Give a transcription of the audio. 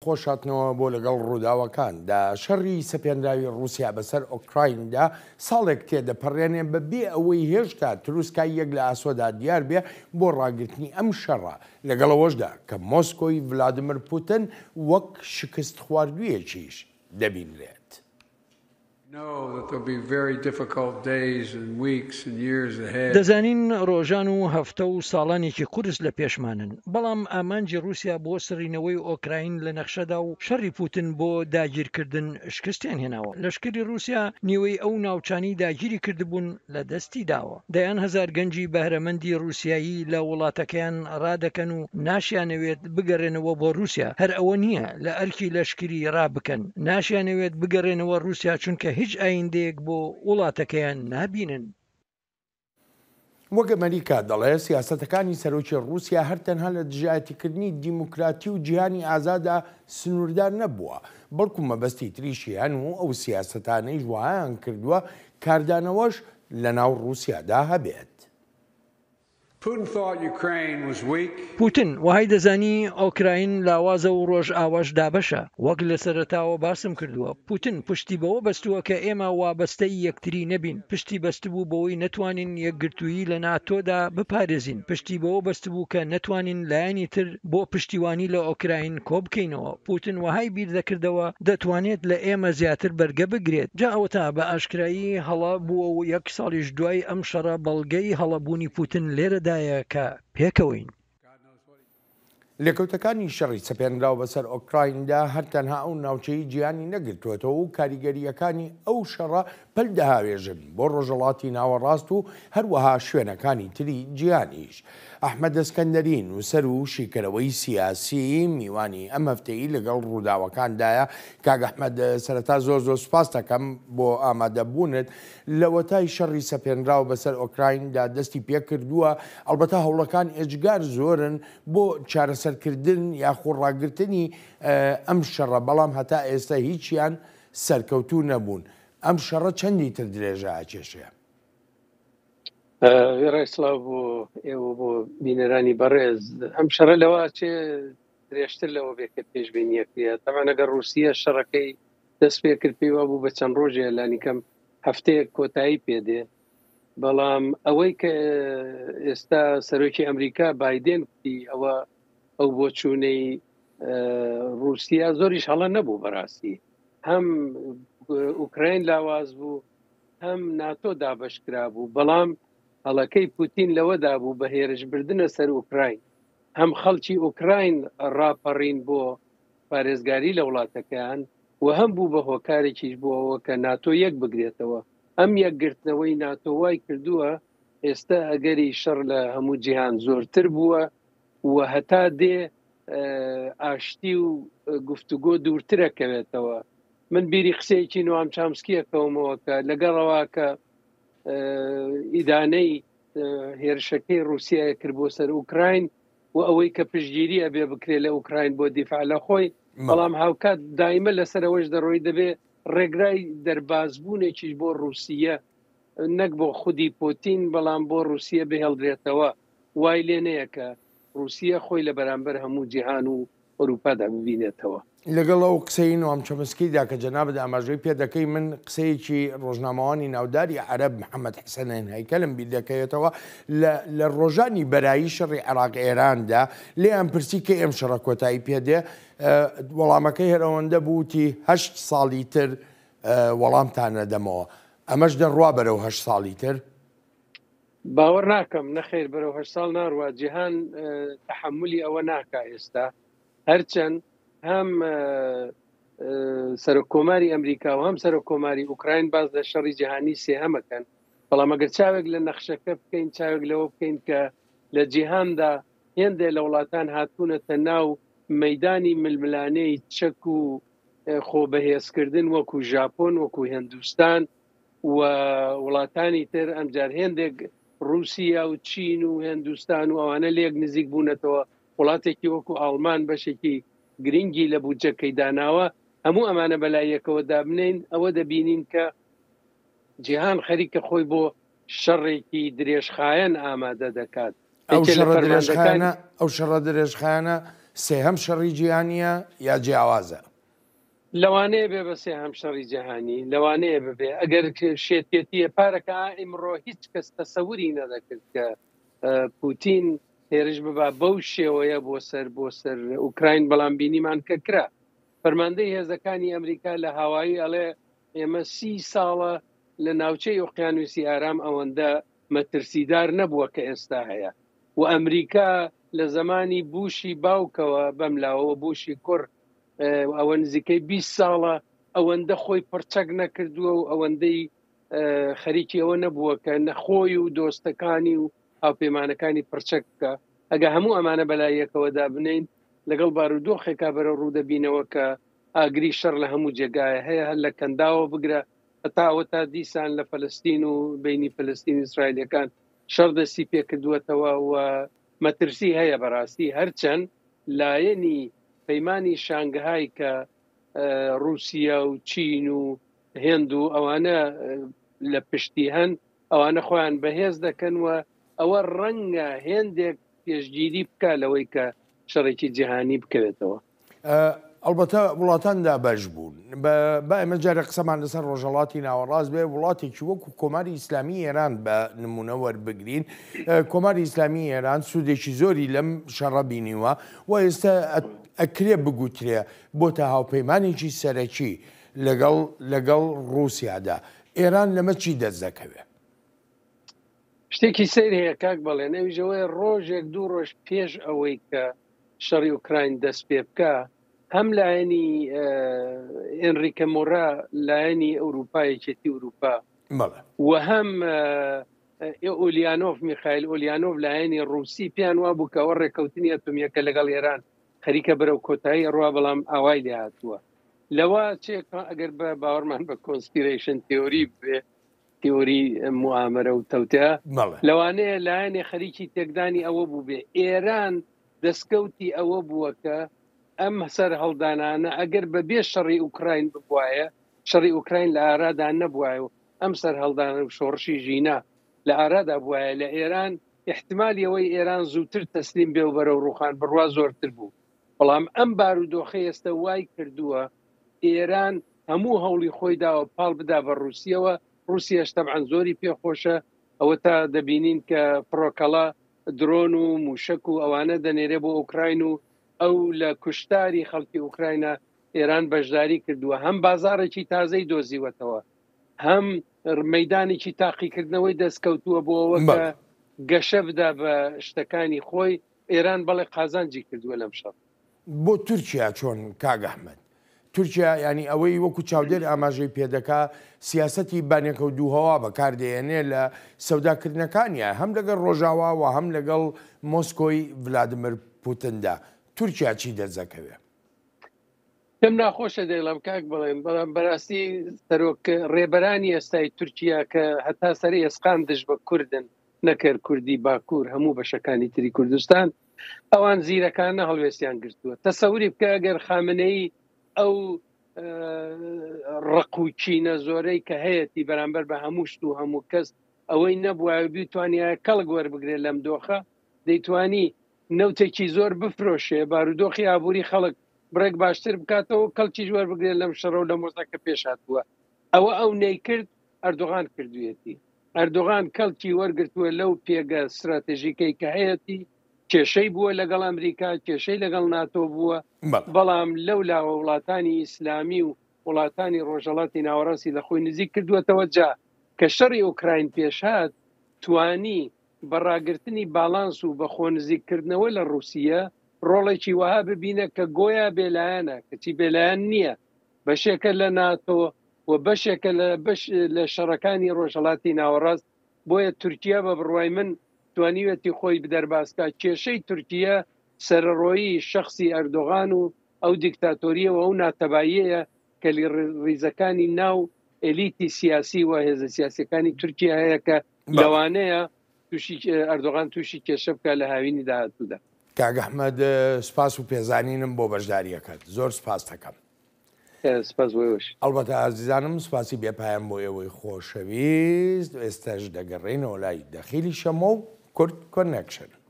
خۆشاتنەوە بۆ لەگەڵ ڕووداوەکاندا. شەڕی سەپێنراوی رووسیا بەسەر ئۆکرایندا ساڵێک تێدەپەڕێنێ بەبێ ئەوەی هێشتا تروسکای یەک لە ئاسۆدا دیار بێ بۆ ڕاگررتنی ئەم شەڕە، لەگەڵەوەشدا کە مۆسکۆی ڤلادیمیر پوتین وەک شکست خواردوویەکیش دەبینرێت. دەزانین ڕۆژان و هەفتە و ساڵانێکی قورس لە پێشمانن، بەڵام ئامانجی رووسیا بۆ سڕینەوەی ئۆکراین لە نەخشەدا و شەڕی پوتین بۆ داگیرکردن شکستیان هێناوە. لەشکری رووسیا نیوەی ئەو ناوچانی داگیری کردبوون لە دەستی داوە. دەیان هەزار گەنجی بەهرەمەندی رووسیایی لە وڵاتەکەیان ڕادەکەن و ناشیانەوێت بگەڕێنەوە بۆ رووسیا. هەر ئەوە نییە لە ئەرکی لەشکری ڕابکەن، ناشیانەوێت بگەڕێنەوە رووسیا چونکە هیچ ئایندەیەک بۆ وڵاتەکەیان نابینن. وەک ئەمریکا دەڵێ سیاسەتەکانی سەرۆکی رووسیا هەر تەنها لە دژایەتیکردنی دیموکراتی و جیهانی ئازادا سنووردار نەبووە، بەڵکو مەبەستی تریشیان و ئەو سیاسەتانەی ژوایان کردووە کاردانەوەش لە ناو رووسیادا هەبێت. پوتین وهای دەزانی ئۆکراین لاوازە و ڕۆژ ئاواش دابەشە. وەک لە سەرەتاوە باسم کردووە، پوتین پشتی بەوە بەستووە کە ئێمە وابەستەی یەکتری نەبین، پشتی بەستبوو بەوەی نەتوانین یەکگرتووی لە ناتۆدا بپارێزین، پشتی بەوە بەستبوو کە نەتوانین لایەنی تر بۆ پشتیوانی لە ئۆکراین کۆ بکەینەوە. پوتین وهای بیر دەکردەوە دەتوانێت لە ئێمە زیاتر بەرگە بگرێت. جا ئەوە تا بە ئاشکرایی هەڵا بووە و یەک ساڵیش دوای ئەم شەڕە بەڵگەی هەڵەبوونی پوتین لێرەدایە کە پێکەوەین. لێکەوتەکانی شەڕی سەپێنراو بەسەر ئۆکرایندا هەر تەنها ئەو ناوچەی جیهانی نەگرتوێتەوە و کاریگەریەکانی ئەو شەڕە پەل دەهاوێژن بۆ ڕۆژهەڵاتی ناوەڕاست و هەروەها شوێنەکانی تری جیهانیش. ئەحمەد ئەسکەندەری نووسەر و شیکەرەوەی سیاسی میوانی ئەم هەفتەیە لەگەڵ ڕووداوەکاندایە. کاک ئەحمەد، سەرەتا زۆر سوپاس دەکەم بۆ ئامادەبوونت. لە وەتای شەڕی سەپێنراو بەسەر ئۆکرایندا دەستی پێکردووە، ئەلبەتە هەوڵەکان ئێجگار زۆرن بۆ چارەسەرکردن یاخۆ ڕاگررتنی ئەم شەڕە، بەڵام هەتا ئێستا هیچیان سەرکەوتوو نەبوون. ئەم شەڕە چەندی تر درێژە ئاکێشەیە؟ ڕێسلااو بۆ ئێوە بۆ بینەرانی بەڕێز، ئەم شەڕە لەوە چێ درێژتر لەوە بێکە پێشبینیەکرێ. تەمان ئەگەر رووسیا شەڕەکەی دەست پێ کرد پێیوا بوو بە چەند ڕۆژێ لانیکەم هەفتەیەک کۆتایی پێدێ، بەڵام ئەوەی کە ئێستا سەرۆکی ئەمریکا بایدێن کوتی ئەو بۆ چوونەی رووسیا زۆریش هەڵە نەبوو بەڕاستی، هەم ئوکراین لاواز بوو هەم ناتۆ دابشکرا بوو، بەڵام هەڵەکەی پوتین لەوەدا بوو بە هێرشبردنە سەر ئوکراین، هەم خەڵکی ئوکراین ڕاپەڕین بۆ پارێزگاری لە وڵاتەکەیان و هەم بوو بە هۆکارێکیش بووەوە کە ناتۆ یەک بگرێتەوە. ئەم یەکگرتنەوەی ناتۆ وای کردووە ئێستا ئەگەری شەڕ لە هەموو جیهان زۆرتر بووە و هەتا دێ ئاشتی و گفتوگۆ دوورترەکەوێتەوە. من بیری قسەیەکی نوام چامسکیەکەومەوە کە لەگەڵەوە کە ئیدانەی هێرشەکەی رووسایە کرد بۆ سەر ئوکراین و ئەوەی کە پشتگیری ئەبێ بکرێت لە ئوکراین بۆ دیفاع لە خۆی، بەڵام هاوکات دایمە لەسەرەوەش دەڕۆی دەبێ ڕێگرای دەربازبوونێکیش بۆ رووسیە نەک بۆ خودی پۆتین، بەڵام بۆ رووسیە بهێڵدرێتەوە. وای لێ نەیە کە رووسیە خۆی لە بەرامبەر هەموو جیهان و ئەوروپادا ببینێتەوە. لەگەڵ ئەو قسەی نوام چەمسکیدا کە جەنابەت ئاماژەی پێ دەکەی، من قسەیەکی ڕۆژنامەوانی ناوداری عەرەب محەممەد حسەنین هەیکەلم بیر دەکەوێتەوە لە ڕۆژانی بەرایی شەڕی عێراق ئێراندا. لێیان پرسی کە ئێم شەڕە کۆتایی پێدێ، وەڵامەکەی هەرەوەندە بووتی 8 ساڵی تر وەڵامتان نەدەمەوە. ئەمەش دەڕوا بەرەو 8 ساڵی تر؟ باوەڕ ناکەم، نەخێر بەرەو 8 ساڵ ناڕوە. جیهان تەحملی ئەوە ناکا ئێستا، هەرچەند هەم سەرۆکۆماری ئەمریکا و هەم سەرۆکۆماری ئوکراین باز لە شەڕی جیهانی سێهەمەکەن، بەڵام ئەگەر چاوێک لە نەخشەکە بکەین، چاوێک لەوە بکەین کە لە جیهاندا هێندێک لە وڵاتان هاتوونەتە ناو مەیدانی ململانەی چەک و خۆبەهێزکردن وەکو ژاپۆن، وەکو هێندوستان و وڵاتانی تر، ئەمجار هێندێک رووسیا و چین و هێندوستان و ئەوانە لێک نزیک بوونەتەوە وڵاتێکی وەکو ئاڵمان بەشێکی گرنگی لە بودجەکەی داناوە. هەموو ئەمانە بەلایەکەوە دابنین، ئەوە دەبینین کە جیهان خەریکە خۆی بۆ شەڕێکی درێژخایەن ئامادە دەکات. ئەو شەڕە درێژخایەنە سێهەم شەڕی جیهانیە یا جیاوازە؟ لەوانەیە بێ بەسێ هەم شەڕی جیهانی لەوانەیە ببێ ئەگەر شێتێتیە پارەکە ئیمڕۆ هیچ کەس تەسەوری نەدەکرد کە پوتین هێرش ببا بەو شێوەیە بۆ سەر ئوکراین بەڵام بینیمان کە کرا. فەرماندەی هێزەکانی ئەمریکا لە هاوایی ئەڵێ ئێمە 30 ساڵە لە ناوچەی ئۆقیانوسی ئارام ئەوەندە مەترسیدار نەبووە کە ئێستا هەیە و ئەمریکا لە زمانی بوشی باوکەوە بەملاوە بوشی کوڕ ئەوە نزیکەی 20 ساڵە ئەوەندە خۆی پرچەک نەکردووە و ئەوەندەی خەریکی ئەوە نەبووە کە نەخۆی و دۆستەکانی و هاوپەیمانەکانی پرچەک بکە. ئەگە هەموو ئەمانە بەلایەکەوەدا بنین لەگەڵ بارودۆخێکا بەرە ڕوودەبینەوە کە ئاگری شەڕ لە هەموو جێگایە هەیە هەر لە کەنداوە بگرە هەتاوە تا دیسان لە فەلەستین و بینی فەلەستین ئیسرائیلەکان شەڕ دەستی پێکردووەتەوە و مەترسی هەیە بەڕاستی هەرچەند لایەنی پەیمانی شانگهای کە رووسیا و چین و هێند و ئەوانە لە پشتی هەن ئەوانە خۆیان بەهێز دەکەن و ئەوە ڕەنگە هێندێک پێشگیری بکە لەوەی کە شەڕێکی جیهانی بکەوێتەوە. ئەلبەتە وڵاتاندا بەش بوون بە ئێمە جارە قسەمان لەسەر ڕۆژهەڵاتی ناوەڕاست بێ وڵاتێکی وەکو کۆماری ئیسلامی ئێران بە نمونە وەربگرین. کۆماری ئیسلامی ئێران سوودێکی زۆری لەم شەڕە بینیوە و ئێستا ئەکرێ بگوترێ بۆتە هاوپەیمانێکی سەرەکی لەگەڵ رووسیادا. ئێران لەمە چی دەست دەکەوێت؟ شتێکی سیر هەیە کاک بەڵێ نەویژەوەی ڕۆژێک دوو ڕۆژ پێش ئەوەی کە شەڕی ئوکراین دەست پێ بکە هەم لایەنی ئێنریکە مۆرا لایەنی ئەوروپایەکێتی ئەوروپا و هەم ئۆلیانۆف میخایل ئۆلیانۆف لایەنی ڕووسی پیان وا بوو کەەوە ڕێکەوتنی ئەتۆمیەکە لەگەڵ ئێران خەریکە بەرەو کۆتایی ڕوا بەڵام ئاوای لێ هاتووە لەوە چێک ئەگەر بە باوەڕمان بە کۆنسپیرەیشن تیۆری بێ تیۆری موامەرە و تەوتە لەوانەیە لایەنێ خەریکی تێکدانی ئەوە بوو بێ ئێران دەستکەوتی ئەوە بووە کە ئەم سەر هەڵدانانە ئەگەر بەبێ شەڕی ئوکراین ببوایە شەڕی ئوکراین لە ئارادا نەبووایە و ئەم سەر هەڵدانە و شۆڕشی ژینا لە ئارادا بووایە لە ئێران احتمالی ئەوەی ئێران زووتر تەسلیم بێ و بەرەو ڕوخان بڕوا زۆرتر بوو بەڵام ئەم بارودۆخە ئێستا وای کردووە ئێران هەموو هەوڵی خۆی داوە پاڵ بدا بە رووسیەوە رووسیاش تەبعەن زۆری پێخۆشە ئەوە تا دەبینین کە فڕۆکەڵا درۆن و موشک و ئەوانە دەنێرێ بۆ ئوکراین و ئەو لە کوشتاری خەڵکی ئوکراینە ئێران بەشداری کردووە هەم بازارێکی تازەی دۆزیوەتەوە هەم مەدانێکی تاقیکردنەوەی دەستکەوتووە بۆ ئەوە کە گەشە بدا بە شتەکانی خۆی ئێران بەڵێ قازانجی کردووە لەم شەڕ. بۆ تورکیا چۆن کاگ ئەحمەد؟ تورکیا ینی ئەوەی وەکو چاودێر ئاماژەی پێدەکا سیاسەتی بانێکە و دووهەوا بەکاردێنێ لە سەوداکردنەکانیە هەم لەگەڵ ڕۆژاوا و هەم لەگەڵ مۆسکۆی ڤلادیمیر پوتندا. تورکیا چی دەستەکەوێ؟ پێم ناخۆشە دەیڵم کاک بڵێم بەڵام بەراستی ڕێبەرانی ئێستای تورکیا کە هەتا سەری ئێسقان دژ بە کوردن نەکرد کوردی باکوور هەموو بەشەکانی تری کوردستان ئەوان زیرەکانە هەڵوێستیان گرتووە. تەسەوری بکە ئەگەر خامنەی ئەو ڕقوچینە زۆرەی کە هەیەی بەرامبەر بە هەموو شت و هەموو کەس ئەوەی نەبووە بیتوانیا کەڵک وەربگرێت لەم دۆخە دەیتوانی نەوتێکی زۆر بفرۆشێ بارودۆخی ئابووری خەڵک بڕێک باشتر بکاتەوە کەڵکی ژوەر بگرێت لەم شەڕە و لە مۆزەکە پێش هاتووە ئەوە ئەو نەیکرد ئەردۆغان کردوێتی ئەردۆغان کەڵکی وەرگرتووە لەو پێگە استراتێژیکەی کە هەیەی کێشەی بووە لەگەڵ ئەمریکا کێشەی لەگەڵ ناتۆ بووە بەڵام لەولاوە وڵاتانی ئیسلامی و وڵاتانی ڕۆژهەڵاتی ناوەڕاستی لە خۆی نزیک کردووەتەوە جا کە شەڕی ئوکراین پێشهات توانی بەڕاگررتنی باڵانس و بە خۆنزیکردنەوە لە رووسیە ڕۆڵێکی وها ببینە کە گۆیا بێلایەنە کەچی بێلایەن نییە بەشێکە لە ناتۆ و بەشێکە لە شەڕەکانی ڕۆژهەڵاتی ناوەڕاست بۆیە تورکیا بە بڕوای من توانیوەتی خۆی بدەرباسکە کێشەی تورکیا سەرڕۆیی شخصی ئەردۆغان و ئەو دیکتاتۆریەوە ئەو ناتەباییەیە کە ڕیزەکانی ناو ئەلیتی سیاسی و هێزە سیاسەکانی تورکیا هەیە کە لەوانەیە ئەردۆغان تووشی کێشە بکە لە هاوینی داهاتوودا. کاگ ئەحمەد سپاس و پێزانینم بۆ بەشداریەکەت زۆر سپاس دەکەم. سپاس بۆش ئەلبەتە ئازیزانم سپاسی بێپایان بۆ ئێوەی خۆشەویست ئێستاش دەگەڕێنەوە لای دەخیلی شەمە و کورد کۆنێکشن.